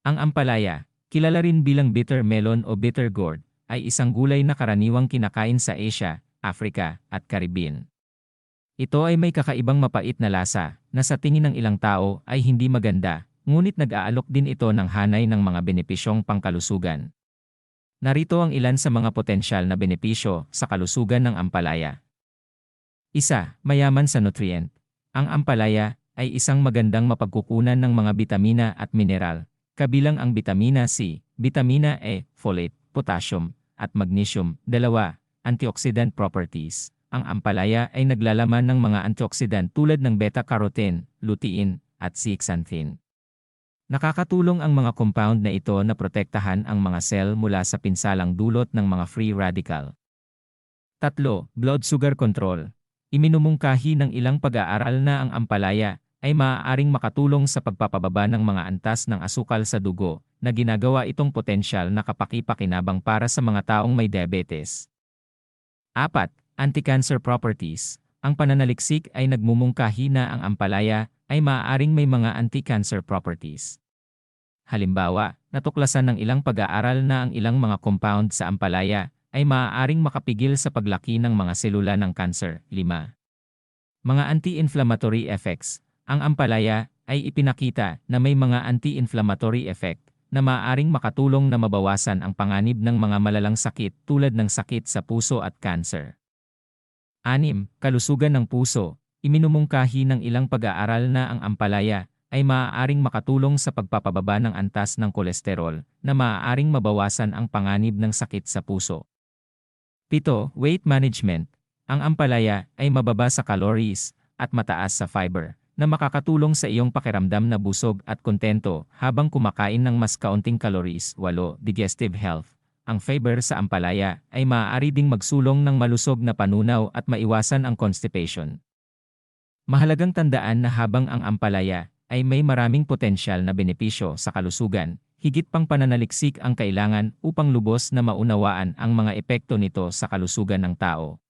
Ang ampalaya, kilala rin bilang bitter melon o bitter gourd, ay isang gulay na karaniwang kinakain sa Asia, Africa, at Caribbean. Ito ay may kakaibang mapait na lasa, na sa tingin ng ilang tao ay hindi maganda, ngunit nag-aalok din ito ng hanay ng mga benepisyong pangkalusugan. Narito ang ilan sa mga potensyal na benepisyo sa kalusugan ng ampalaya. Isa, mayaman sa nutrient. Ang ampalaya ay isang magandang mapagkukunan ng mga bitamina at mineral, kabilang ang bitamina C, bitamina E, folate, potassium, at magnesium. Dalawa, antioxidant properties. Ang ampalaya ay naglalaman ng mga antioxidant tulad ng beta-carotene, lutein, at zeaxanthin. Nakakatulong ang mga compound na ito na protektahan ang mga cell mula sa pinsalang dulot ng mga free radical. Tatlo, blood sugar control. Iminumungkahi ng ilang pag-aaral na ang ampalaya ay maaaring makatulong sa pagpapababa ng mga antas ng asukal sa dugo, na ginagawa itong potensyal na kapaki-pakinabang para sa mga taong may diabetes. Apat, anti-cancer properties. Ang pananaliksik ay nagmumungkahi na ang ampalaya ay maaaring may mga anti-cancer properties. Halimbawa, natuklasan ng ilang pag-aaral na ang ilang mga compound sa ampalaya ay maaaring makapigil sa paglaki ng mga selula ng cancer. 5. Mga anti-inflammatory effects. Ang ampalaya ay ipinakita na may mga anti-inflammatory effect na maaaring makatulong na mabawasan ang panganib ng mga malalang sakit tulad ng sakit sa puso at cancer. 6. Kalusugan ng puso. Iminumungkahi ng ilang pag-aaral na ang ampalaya ay maaaring makatulong sa pagpapababa ng antas ng kolesterol na maaaring mabawasan ang panganib ng sakit sa puso. 7. Weight management. Ang ampalaya ay mababa sa calories at mataas sa fiber na makakatulong sa iyong pakiramdam na busog at kontento habang kumakain ng mas kaunting calories. 8. Digestive health. Ang fiber sa ampalaya ay maaari ding magsulong ng malusog na panunaw at maiwasan ang constipation. Mahalagang tandaan na habang ang ampalaya ay may maraming potensyal na benepisyo sa kalusugan, higit pang pananaliksik ang kailangan upang lubos na maunawaan ang mga epekto nito sa kalusugan ng tao.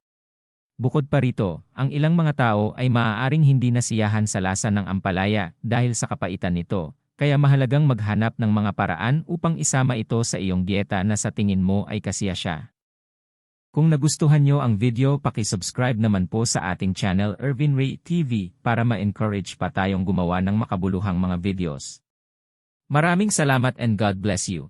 Bukod pa rito, ang ilang mga tao ay maaaring hindi nasiyahan sa lasa ng ampalaya dahil sa kapaitan nito, kaya mahalagang maghanap ng mga paraan upang isama ito sa iyong dieta na sa tingin mo ay kasiya siya. Kung nagustuhan nyo ang video, paki-subscribe naman po sa ating channel Ervin Ray TV para ma-encourage pa tayong gumawa ng makabuluhang mga videos. Maraming salamat and God bless you.